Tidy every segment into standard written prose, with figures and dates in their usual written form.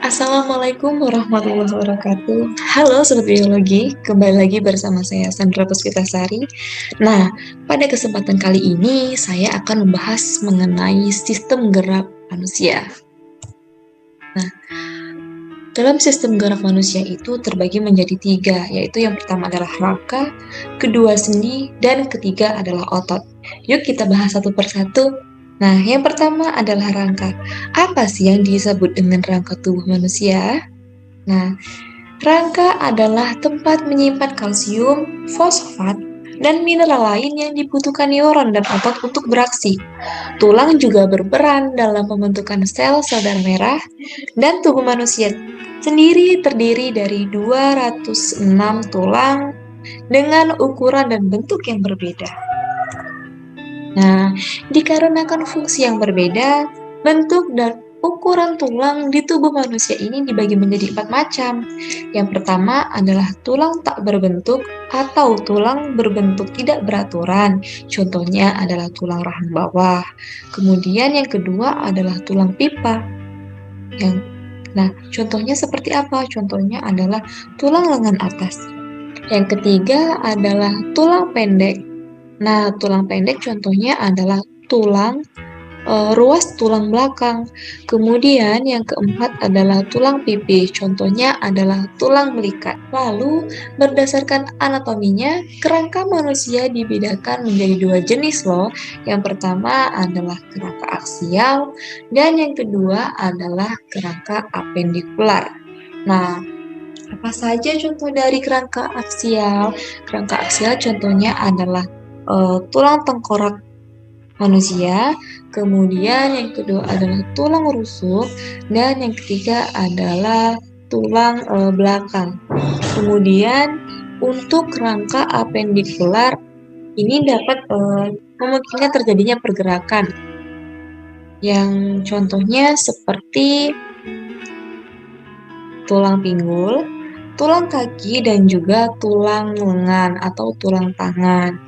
Assalamualaikum warahmatullahi wabarakatuh. Halo Sobat Biologi, kembali lagi bersama saya Sandra Puspitasari. Nah, pada kesempatan kali ini saya akan membahas mengenai sistem gerak manusia. Nah, dalam sistem gerak manusia itu terbagi menjadi tiga, yaitu yang pertama adalah rangka, kedua sendi, dan ketiga adalah otot. Yuk kita bahas satu persatu. Nah, yang pertama adalah rangka. Apa sih yang disebut dengan rangka tubuh manusia? Nah, rangka adalah tempat menyimpan kalsium, fosfat, dan mineral lain yang dibutuhkan neuron dan otot untuk beraksi. Tulang juga berperan dalam pembentukan sel-sel darah merah, dan tubuh manusia sendiri terdiri dari 206 tulang dengan ukuran dan bentuk yang berbeda. Nah, dikarenakan fungsi yang berbeda, bentuk dan ukuran tulang di tubuh manusia ini dibagi menjadi 4 macam. Yang pertama adalah tulang tak berbentuk atau tulang berbentuk tidak beraturan. Contohnya adalah tulang rahang bawah. Kemudian yang kedua adalah tulang pipa. Nah, contohnya seperti apa? Contohnya adalah tulang lengan atas. Yang ketiga adalah tulang pendek. Nah, tulang pendek contohnya adalah tulang ruas tulang belakang. Kemudian yang keempat adalah tulang pipi, contohnya adalah tulang belikat. Lalu, berdasarkan anatominya, kerangka manusia dibedakan menjadi dua jenis loh. Yang pertama adalah kerangka aksial, dan yang kedua adalah kerangka apendikular. Nah, apa saja contoh dari kerangka aksial? Kerangka aksial contohnya adalah tulang tengkorak manusia, kemudian yang kedua adalah tulang rusuk, dan yang ketiga adalah tulang belakang. Kemudian untuk kerangka apendikular ini dapat memungkinkan terjadinya pergerakan yang contohnya seperti tulang pinggul, tulang kaki, dan juga tulang lengan atau tulang tangan.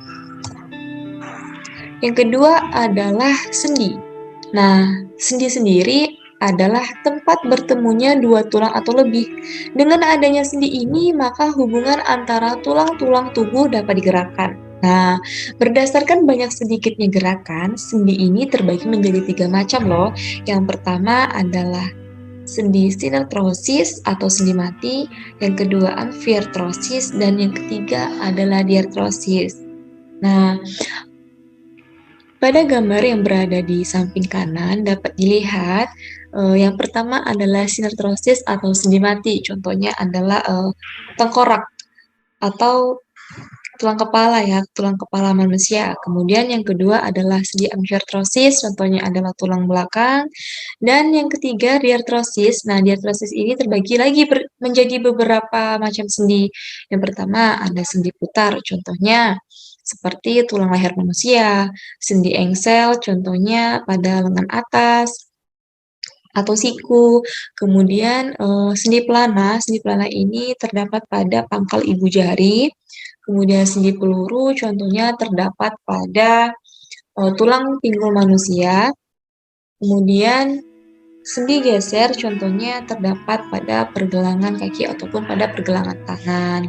Yang kedua adalah sendi. Nah, sendi sendiri adalah tempat bertemunya dua tulang atau lebih. Dengan adanya sendi ini, maka hubungan antara tulang-tulang tubuh dapat digerakkan. Nah, berdasarkan banyak sedikitnya gerakan, sendi ini terbagi menjadi 3 macam loh. Yang pertama adalah sendi sinertrosis atau sendi mati, yang kedua amfiartrosis, dan yang ketiga adalah diartrosis. Nah, pada gambar yang berada di samping kanan dapat dilihat yang pertama adalah sinertrosis atau sendi mati. Contohnya adalah tengkorak atau tulang kepala ya, tulang kepala manusia. Kemudian yang kedua adalah sendi amfiartrosis, contohnya adalah tulang belakang. Dan yang ketiga diartrosis. Nah, diartrosis ini terbagi lagi menjadi beberapa macam sendi. Yang pertama ada sendi putar, contohnya seperti tulang leher manusia, sendi engsel, contohnya pada lengan atas atau siku. Kemudian sendi pelana ini terdapat pada pangkal ibu jari. Kemudian sendi peluru, contohnya terdapat pada tulang pinggul manusia. Kemudian sendi geser, contohnya terdapat pada pergelangan kaki ataupun pada pergelangan tangan.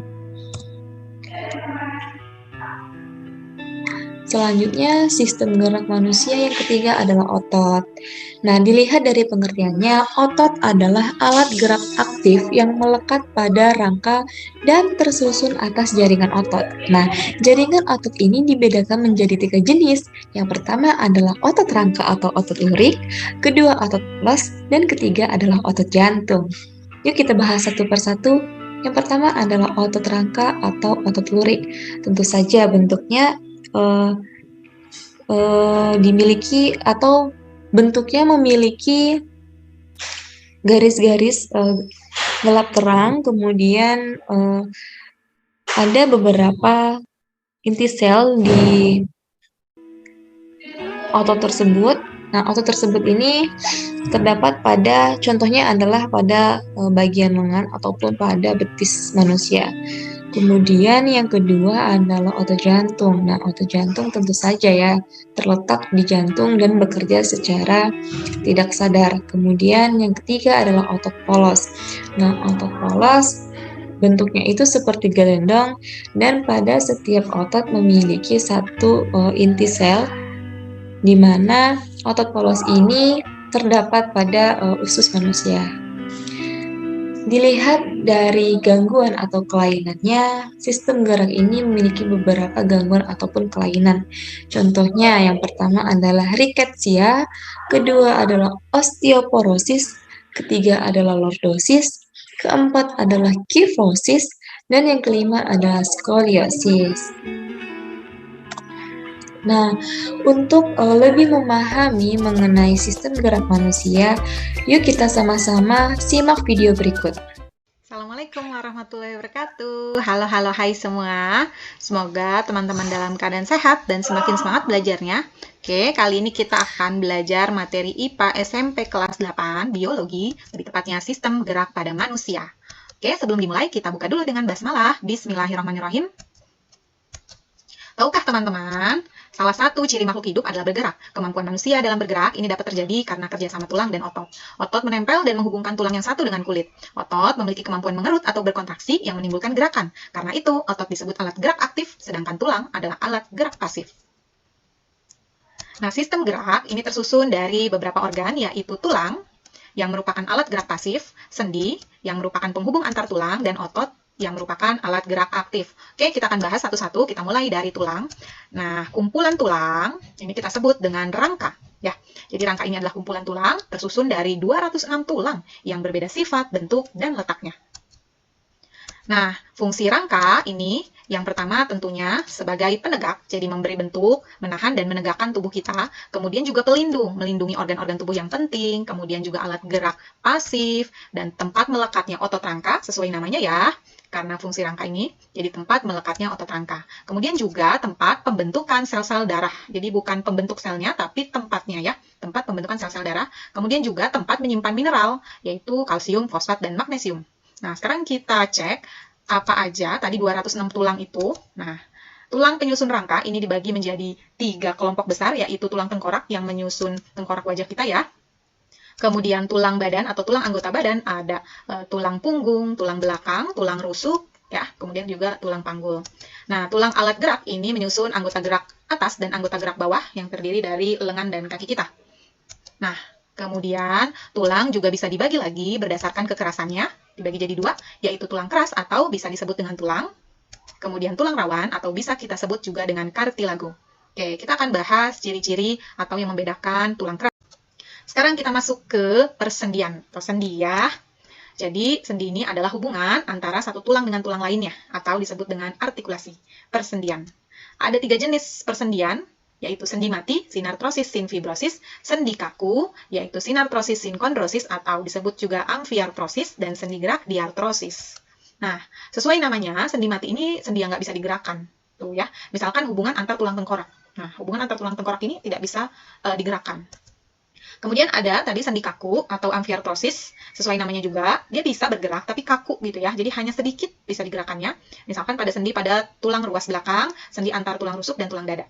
Selanjutnya, sistem gerak manusia yang ketiga adalah otot. Nah, dilihat dari pengertiannya, otot adalah alat gerak aktif yang melekat pada rangka dan tersusun atas jaringan otot. Nah, jaringan otot ini dibedakan menjadi 3 jenis. Yang pertama adalah otot rangka atau otot lurik, kedua otot pulas, dan ketiga adalah otot jantung. Yuk kita bahas satu persatu. Yang pertama adalah otot rangka atau otot lurik. Tentu saja bentuknya dimiliki atau bentuknya memiliki garis-garis gelap terang, kemudian ada beberapa inti sel di otot tersebut. Nah, otot tersebut ini terdapat contohnya adalah pada bagian lengan ataupun pada betis manusia. Kemudian yang kedua adalah otot jantung. Nah, otot jantung tentu saja ya terletak di jantung dan bekerja secara tidak sadar. Kemudian yang ketiga adalah otot polos. Nah, otot polos bentuknya itu seperti gelendong dan pada setiap otot memiliki satu inti sel di mana otot polos ini terdapat pada usus manusia. Dilihat dari gangguan atau kelainannya, sistem gerak ini memiliki beberapa gangguan ataupun kelainan. Contohnya yang pertama adalah riketsia, kedua adalah osteoporosis, ketiga adalah lordosis, keempat adalah kifosis, dan yang kelima adalah skoliosis. Nah, untuk lebih memahami mengenai sistem gerak manusia, yuk kita sama-sama simak video berikut. Assalamualaikum warahmatullahi wabarakatuh. Halo, hai semua. Semoga teman-teman dalam keadaan sehat dan semakin semangat belajarnya. Oke, kali ini kita akan belajar materi IPA SMP kelas 8, Biologi, lebih tepatnya sistem gerak pada manusia. Oke, sebelum dimulai, kita buka dulu dengan basmalah. Bismillahirrahmanirrahim. Tahukah teman-teman, salah satu ciri makhluk hidup adalah bergerak. Kemampuan manusia dalam bergerak ini dapat terjadi karena kerjasama tulang dan otot. Otot menempel dan menghubungkan tulang yang satu dengan kulit. Otot memiliki kemampuan mengerut atau berkontraksi yang menimbulkan gerakan. Karena itu, otot disebut alat gerak aktif, sedangkan tulang adalah alat gerak pasif. Nah, sistem gerak ini tersusun dari beberapa organ, yaitu tulang, yang merupakan alat gerak pasif, sendi, yang merupakan penghubung antar tulang, dan otot, yang merupakan alat gerak aktif. Oke, kita akan bahas satu-satu. Kita mulai dari tulang. Nah, kumpulan tulang ini kita sebut dengan rangka. Ya, jadi rangka ini adalah kumpulan tulang tersusun dari 206 tulang yang berbeda sifat, bentuk, dan letaknya. Nah, fungsi rangka ini yang pertama tentunya sebagai penegak, jadi memberi bentuk, menahan dan menegakkan tubuh kita. Kemudian juga pelindung, melindungi organ-organ tubuh yang penting. Kemudian juga alat gerak pasif dan tempat melekatnya otot rangka sesuai namanya ya. Karena fungsi rangka ini jadi tempat melekatnya otot rangka. Kemudian juga tempat pembentukan sel-sel darah. Jadi bukan pembentuk selnya, tapi tempatnya ya. Tempat pembentukan sel-sel darah. Kemudian juga tempat menyimpan mineral, yaitu kalsium, fosfat, dan magnesium. Nah, sekarang kita cek apa aja tadi 206 tulang itu. Nah, tulang penyusun rangka ini dibagi menjadi 3 kelompok besar, yaitu tulang tengkorak yang menyusun tengkorak wajah kita ya. Kemudian tulang badan atau tulang anggota badan ada tulang punggung, tulang belakang, tulang rusuk, ya. Kemudian juga tulang panggul. Nah, tulang alat gerak ini menyusun anggota gerak atas dan anggota gerak bawah yang terdiri dari lengan dan kaki kita. Nah, kemudian tulang juga bisa dibagi lagi berdasarkan kekerasannya, dibagi jadi 2, yaitu tulang keras atau bisa disebut dengan tulang. Kemudian tulang rawan atau bisa kita sebut juga dengan kartilago. Oke, kita akan bahas ciri-ciri atau yang membedakan tulang keras. Sekarang kita masuk ke persendian atau sendi ya. Jadi sendi ini adalah hubungan antara satu tulang dengan tulang lainnya atau disebut dengan artikulasi, persendian. Ada 3 jenis persendian, yaitu sendi mati, sinartrosis, sinfibrosis, sendi kaku, yaitu sinartrosis, sinkondrosis atau disebut juga amfiartrosis, dan sendi gerak, diartrosis. Nah, sesuai namanya, sendi mati ini sendi yang nggak bisa digerakkan. Tuh ya, misalkan hubungan antar tulang tengkorak. Nah, hubungan antar tulang tengkorak ini tidak bisa digerakkan. Kemudian ada tadi sendi kaku atau amfiartrosis, sesuai namanya juga, dia bisa bergerak tapi kaku gitu ya, jadi hanya sedikit bisa digerakkannya. Misalkan pada sendi pada tulang ruas belakang, sendi antar tulang rusuk dan tulang dada.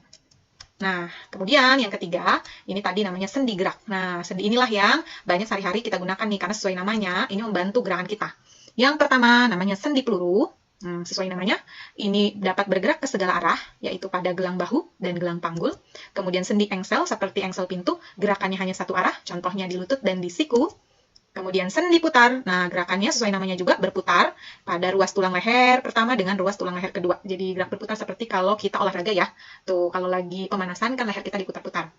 Nah, kemudian yang ketiga, ini tadi namanya sendi gerak. Nah, sendi inilah yang banyak sehari-hari kita gunakan nih, karena sesuai namanya, ini membantu gerakan kita. Yang pertama namanya sendi peluru. Sesuai namanya, ini dapat bergerak ke segala arah, yaitu pada gelang bahu dan gelang panggul. Kemudian sendi engsel, seperti engsel pintu, gerakannya hanya satu arah, contohnya di lutut dan di siku. Kemudian sendi putar, nah gerakannya sesuai namanya juga berputar pada ruas tulang leher pertama dengan ruas tulang leher kedua. Jadi gerak berputar seperti kalau kita olahraga ya. Tuh, kalau lagi pemanasan kan leher kita diputar-putar.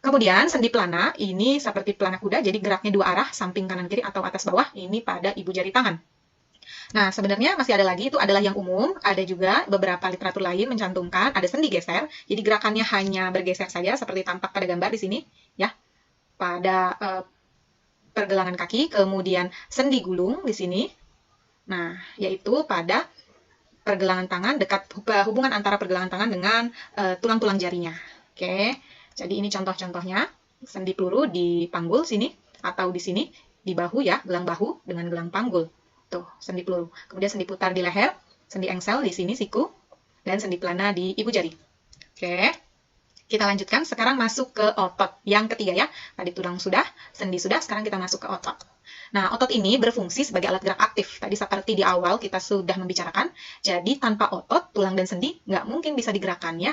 Kemudian sendi pelana, ini seperti pelana kuda, jadi geraknya 2 arah, samping kanan kiri atau atas bawah, ini pada ibu jari tangan. Nah, sebenarnya masih ada lagi, itu adalah yang umum. Ada juga beberapa literatur lain mencantumkan ada sendi geser. Jadi gerakannya hanya bergeser saja, seperti tampak pada gambar di sini, ya. Pada pergelangan kaki, kemudian sendi gulung di sini. Nah, yaitu pada pergelangan tangan, dekat hubungan antara pergelangan tangan dengan tulang-tulang jarinya. Oke, jadi ini contoh-contohnya. Sendi peluru di panggul sini, atau di sini, di bahu ya, gelang bahu dengan gelang panggul. Tuh, sendi peluru. Kemudian sendi putar di leher, Sendi engsel di sini siku, dan sendi plana di ibu jari. Oke, kita lanjutkan. Sekarang masuk ke otot yang ketiga ya. Tadi tulang sudah, sendi sudah, sekarang kita masuk ke otot. Nah, otot ini berfungsi sebagai alat gerak aktif. Tadi seperti di awal kita sudah membicarakan. Jadi tanpa otot, tulang dan sendi nggak mungkin bisa digerakkan ya.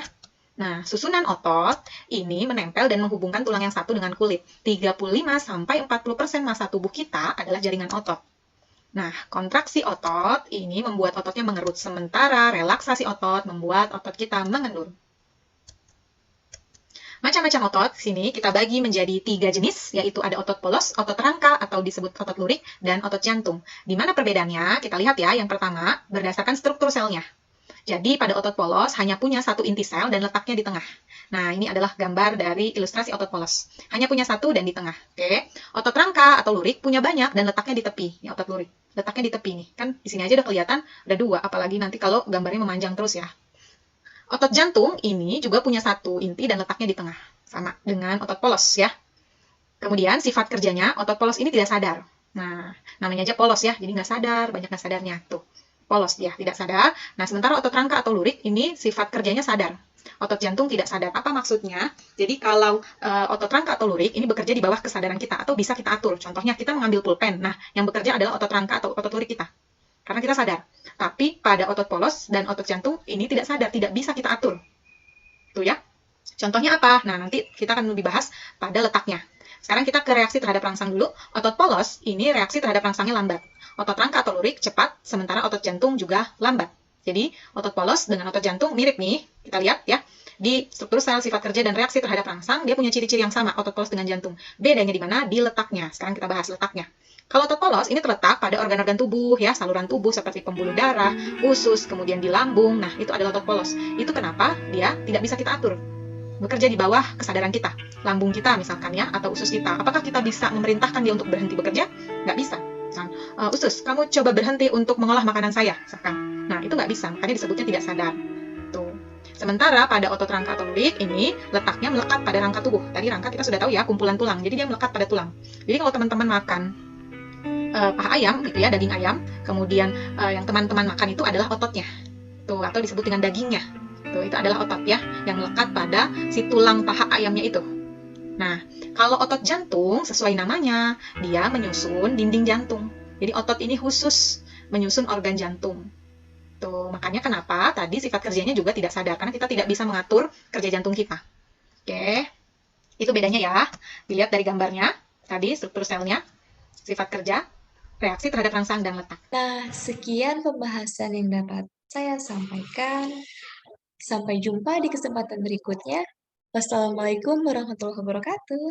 Nah, susunan otot ini menempel dan menghubungkan tulang yang satu dengan kulit. 35-40% massa tubuh kita adalah jaringan otot. Nah, kontraksi otot ini membuat ototnya mengerut, sementara relaksasi otot membuat otot kita mengendur. Macam-macam otot, sini kita bagi menjadi 3 jenis, yaitu ada otot polos, otot rangka atau disebut otot lurik, dan otot jantung. Di mana perbedaannya? Kita lihat ya, yang pertama, berdasarkan struktur selnya. Jadi pada otot polos hanya punya satu inti sel dan letaknya di tengah. Nah, ini adalah gambar dari ilustrasi otot polos. Hanya punya satu dan di tengah. Oke. Otot rangka atau lurik punya banyak dan letaknya di tepi. Ini otot lurik. Letaknya di tepi nih. Kan di sini aja udah kelihatan ada dua, apalagi nanti kalau gambarnya memanjang terus ya. Otot jantung ini juga punya satu inti dan letaknya di tengah. Sama dengan otot polos ya. Kemudian sifat kerjanya, otot polos ini tidak sadar. Nah, namanya aja polos ya, jadi nggak sadar, banyak nggak sadarnya. Tuh, polos dia, tidak sadar. Nah, sementara otot rangka atau lurik, ini sifat kerjanya sadar. Otot jantung tidak sadar. Apa maksudnya? Jadi kalau otot rangka atau lurik, ini bekerja di bawah kesadaran kita, atau bisa kita atur. Contohnya, kita mengambil pulpen. Nah, yang bekerja adalah otot rangka atau otot lurik kita. Karena kita sadar. Tapi pada otot polos dan otot jantung, ini tidak sadar, tidak bisa kita atur. Tuh ya. Contohnya apa? Nah, nanti kita akan lebih bahas pada letaknya. Sekarang kita ke reaksi terhadap rangsang dulu. Otot polos, ini reaksi terhadap rangsangnya lambat. Otot rangka atau lurik cepat, sementara otot jantung juga lambat. Jadi, otot polos dengan otot jantung mirip nih. Kita lihat ya. Di struktur sel, sifat kerja, dan reaksi terhadap rangsang, dia punya ciri-ciri yang sama, otot polos dengan jantung. Bedanya di mana? Di letaknya. Sekarang kita bahas letaknya. Kalau otot polos ini terletak pada organ-organ tubuh ya, saluran tubuh seperti pembuluh darah, usus, kemudian di lambung. Nah, itu adalah otot polos. Itu kenapa dia tidak bisa kita atur. Bekerja di bawah kesadaran kita. Lambung kita misalkan ya, atau usus kita. Apakah kita bisa memerintahkan dia untuk berhenti bekerja? Nggak bisa. Usus, kamu coba berhenti untuk mengolah makanan saya, misalkan. Nah, itu nggak bisa, makanya disebutnya tidak sadar. Tuh. Sementara pada otot rangka atau lurik ini letaknya melekat pada rangka tubuh. Tadi rangka kita sudah tahu ya, kumpulan tulang. Jadi dia melekat pada tulang. Jadi kalau teman-teman makan paha ayam gitu ya, daging ayam, kemudian yang teman-teman makan itu adalah ototnya. Tuh, atau disebut dengan dagingnya. Tuh, itu adalah otot ya, yang melekat pada si tulang paha ayamnya itu. Nah, kalau otot jantung sesuai namanya, dia menyusun dinding jantung. Jadi otot ini khusus menyusun organ jantung. Tuh, makanya kenapa tadi sifat kerjanya juga tidak sadar, karena kita tidak bisa mengatur kerja jantung kita. Oke, itu bedanya ya. Dilihat dari gambarnya, tadi struktur selnya, sifat kerja, reaksi terhadap rangsang dan letak. Nah, sekian pembahasan yang dapat saya sampaikan. Sampai jumpa di kesempatan berikutnya. Wassalamualaikum warahmatullahi wabarakatuh.